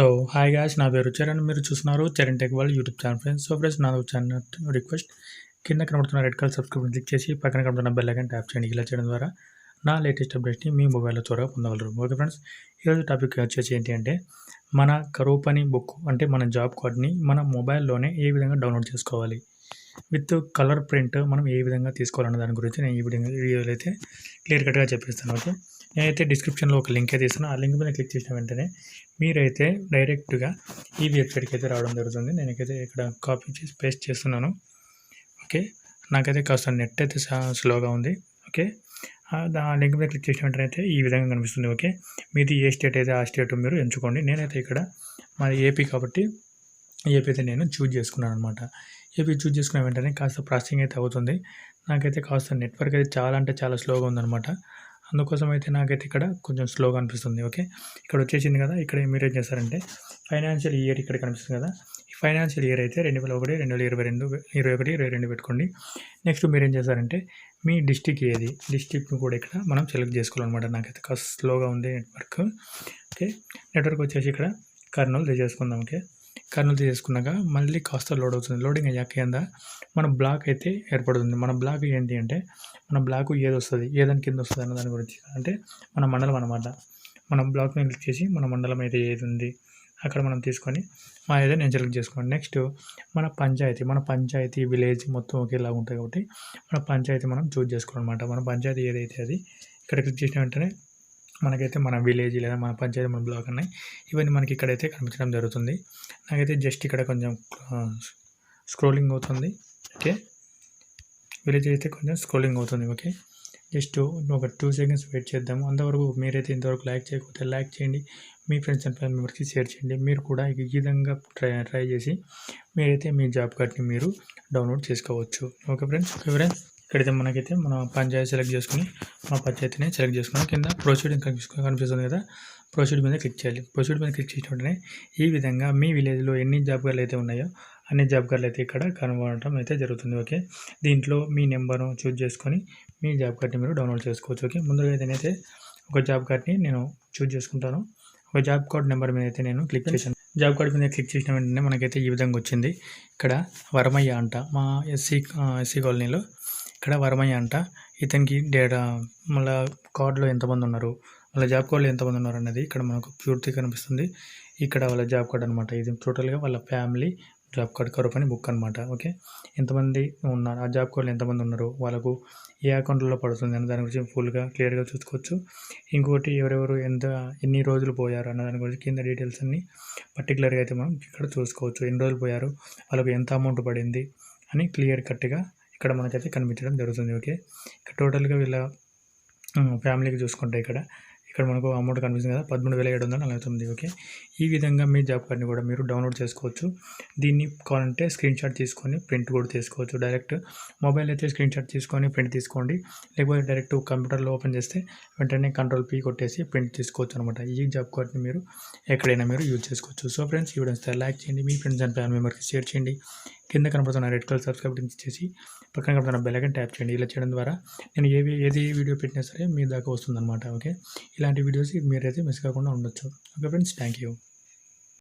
So hi guys, నా పేరు చరణ్. మీరు చూస్తున్నారు Charan tech world YouTube channel. Friends, so friends, నా ఛానల్ రిక్వెస్ట్, కింద కనబడుతున్న రెడ్ కలర్ సబ్స్క్రైబ్ క్లిక్ చేసి పక్కన కనబడుతున్న బెల్ ఐకాన్ ట్యాప్ చేయండి. ఇలా చేయడం ద్వారా నా లేటెస్ట్ అప్డేట్ని మీ మొబైల్లో త్వరగా పొందగలరు. ఓకే ఫ్రెండ్స్, ఈరోజు టాపిక్ వచ్చేసి ఏంటి అంటే మన కరువు పని బుక్ అంటే మన జాబ్ కార్డ్ని మన మొబైల్లోనే ఏ విధంగా డౌన్లోడ్ చేసుకోవాలి, విత్ కలర్ ప్రింట్ మనం ఏ విధంగా తీసుకోవాలన్న దాని గురించి నేను ఈ వీడియోలో అయితే క్లియర్ కట్గా చెప్పేస్తాను. ఓకే, నేనైతే డిస్క్రిప్షన్లో ఒక లింక్ అయితే ఇస్తాను. ఆ లింక్ మీద క్లిక్ చేసిన వెంటనే మీరైతే డైరెక్ట్గా ఈ వెబ్సైట్కి అయితే రావడం జరుగుతుంది. నేనైతే ఇక్కడ కాపీ చేసి పేస్ట్ చేస్తున్నాను. ఓకే, నాకైతే కాస్త నెట్ అయితే స్లోగా ఉంది. ఓకే, ఆ లింక్ మీద క్లిక్ చేసిన వెంటనే అయితే ఈ విధంగా కనిపిస్తుంది. ఓకే, మీది ఏ స్టేట్ అయితే ఆ స్టేట్ మీరు ఎంచుకోండి. నేనైతే ఇక్కడ మాది ఏపీ కాబట్టి ఏపీ అయితే నేను చూజ్ చేసుకున్నాను అనమాట. ఏపీ చూజ్ చేసుకున్న వెంటనే కాస్త ప్రాసెసింగ్ అయితే అవుతుంది. నాకైతే కాస్త నెట్వర్క్ అయితే చాలా అంటే చాలా స్లోగా ఉందన్నమాట. అందుకోసం అయితే నాకైతే ఇక్కడ కొంచెం స్లోగా అనిపిస్తుంది. ఓకే, ఇక్కడ వచ్చేసింది కదా. ఇక్కడ మీరు ఏం చేస్తారంటే ఫైనాన్షియల్ ఇయర్ ఇక్కడ కనిపిస్తుంది కదా. ఈ ఫైనాన్షియల్ ఇయర్ అయితే 2001, 2022, 2021, 2022 పెట్టుకోండి. నెక్స్ట్ మీరు ఏం చేస్తారంటే మీ డిస్టిక్ ఏది, డిస్టిక్ను కూడా ఇక్కడ మనం సెలెక్ట్ చేసుకోవాలన్నమాట. నాకైతే కాస్త స్లోగా ఉంది నెట్వర్క్. ఓకే, నెట్వర్క్ వచ్చేసి ఇక్కడ కర్నూలు తీసేసుకుందాం. ఓకే, కర్నూలు తీసుకున్నాక మళ్ళీ కాస్త లోడ్ అవుతుంది. లోడింగ్ అయ్యాక కింద మన బ్లాక్ అయితే ఏర్పడుతుంది. మన బ్లాక్ ఏంటి అంటే మన బ్లాక్ ఏది వస్తుంది, ఏదాని కింద వస్తుంది అన్న దాని గురించి అంటే మన మండలం అనమాట. మన బ్లాక్ మీద క్లిక్ చేసి మన మండలం అయితే ఏది ఉంది అక్కడ మనం తీసుకొని మా ఏదో నేను సెలెక్ట్ చేసుకోండి. నెక్స్ట్ మన పంచాయతీ విలేజ్ మొత్తం ఒకేలా ఉంటాయి కాబట్టి మన పంచాయతీ మనం చూజ్ చేసుకోవాలన్నమాట. మన పంచాయతీ ఏదైతే అది ఇక్కడ క్లిక్ చేసిన వెంటనే మనకైతే మన విలేజ్ లేదా మన పంచాయతీ మన బ్లాక్ ఉన్నాయి ఇవన్నీ మనకి ఇక్కడైతే కనిపించడం జరుగుతుంది. నాకైతే జస్ట్ ఇక్కడ కొంచెం స్క్రోలింగ్ అవుతుంది. ఓకే, విలేజ్ అయితే కొంచెం స్క్రోలింగ్ అవుతుంది. ఓకే, జస్ట్ ఒక 2 seconds వెయిట్ చేద్దాము. అంతవరకు మీరైతే ఇంతవరకు లైక్ చేయకపోతే లైక్ చేయండి, మీ ఫ్రెండ్స్ అండ్ ఫ్యామిలీ మెంబర్స్కి షేర్ చేయండి. మీరు కూడా ఈ విధంగా ట్రై చేసి మీరైతే మీ జాబ్ కార్డ్ని మీరు డౌన్లోడ్ చేసుకోవచ్చు. ఓకే ఫ్రెండ్స్, ఇక్కడైతే మనకైతే మన పంచాయతీ సెలెక్ట్ చేసుకుని మన పంచాయతీని సెలెక్ట్ చేసుకున్నాం. కింద ప్రొసీడింగ్ కనిపిస్తుంది కదా, ప్రొసీడ్ మీద క్లిక్ చేయాలి. ప్రొసీడ్ మీద క్లిక్ చేసిన వెంటనే ఈ విధంగా మీ విలేజ్లో ఎన్ని జాబ్ కార్డులు అయితే ఉన్నాయో అన్ని జాబ్ కార్డులు అయితే ఇక్కడ కనుగొనడం అయితే జరుగుతుంది. ఓకే, దీంట్లో మీ నెంబర్ను చూజ్ చేసుకొని మీ జాబ్ కార్డ్ని మీరు డౌన్లోడ్ చేసుకోవచ్చు. ఓకే, ముందుగా అయితే ఒక జాబ్ కార్డ్ని నేను చూజ్ చేసుకుంటాను. ఒక జాబ్ కార్డ్ నెంబర్ మీద అయితే నేను క్లిక్ చేశాను. జాబ్ కార్డ్ మీద క్లిక్ చేసిన వెంటనే మనకైతే ఈ విధంగా వచ్చింది. ఇక్కడ వరమయ్య అంట, మా ఎస్సీ కాలనీలో ఇక్కడ వరమయ్య అంట. ఇతనికి డేటా మళ్ళీ కార్డులో ఎంతమంది ఉన్నారు, వాళ్ళ జాబ్ కార్డులో ఎంతమంది ఉన్నారు అన్నది ఇక్కడ మనకు పూర్తిగా కనిపిస్తుంది. ఇక్కడ వాళ్ళ జాబ్ కార్డ్ అనమాట. ఇది టోటల్గా వాళ్ళ ఫ్యామిలీ జాబ్ కార్డ్ కరువు పని బుక్ అనమాట. ఓకే, ఎంతమంది ఉన్నారు, ఆ జాబ్ కార్డులో ఎంతమంది ఉన్నారు, వాళ్ళకు ఏ అకౌంట్లో పడుతుంది అన్న దాని గురించి ఫుల్గా క్లియర్గా చూసుకోవచ్చు. ఇంకోటి ఎవరెవరు ఎన్ని రోజులు పోయారు అన్న దాని గురించి కింద డీటెయిల్స్ అన్ని పర్టికులర్గా అయితే మనం ఇక్కడ చూసుకోవచ్చు. ఎన్ని రోజులు పోయారు, వాళ్ళకు ఎంత అమౌంట్ పడింది అని క్లియర్ కట్గా ఇక్కడ మనకైతే కనిపించడం జరుగుతుంది. ఓకే, ఇక్కడ టోటల్గా వీళ్ళ ఫ్యామిలీకి చూసుకుంటే ఇక్కడ మనకు అమౌంట్ కనిపిస్తుంది కదా, 13,749. ఓకే, ఈ విధంగా మీ జాబ్ కార్డ్ని కూడా మీరు డౌన్లోడ్ చేసుకోవచ్చు. దీన్ని కావాలంటే స్క్రీన్ షాట్ తీసుకొని ప్రింట్ కూడా తీసుకోవచ్చు. డైరెక్ట్ మొబైల్ అయితే స్క్రీన్ షాట్ తీసుకొని ప్రింట్ తీసుకోండి, లేకపోతే డైరెక్ట్ కంప్యూటర్లో ఓపెన్ చేస్తే వెంటనే Ctrl+P కొట్టేసి ప్రింట్ తీసుకోవచ్చు అనమాట. ఈ జాబ్ కార్డ్ని మీరు ఎక్కడైనా మీరు యూజ్ చేసుకోవచ్చు. సో ఫ్రెండ్స్, ఈ వీడియో లైక్ చేయండి, మీ ఫ్రెండ్స్ అండ్ ఫ్యామిలీ మెంబర్స్కి షేర్ చేయండి. కింద కనపడుతున్న రెడ్ కలర్ సబ్స్క్రైబ్ చేసి పక్కన కనపడుతున్న బెల్ ఐకాన్ ట్యాప్ చేయండి. ఇలా చేయడం ద్వారా నేను ఏది వీడియో పెట్టినా సరే మీ దాకా వస్తుందన్నమాట. ఓకే, ఇలాంటి వీడియోస్ మీరైతే మిస్ కాకుండా ఉండొచ్చు. Okay friends, thank you.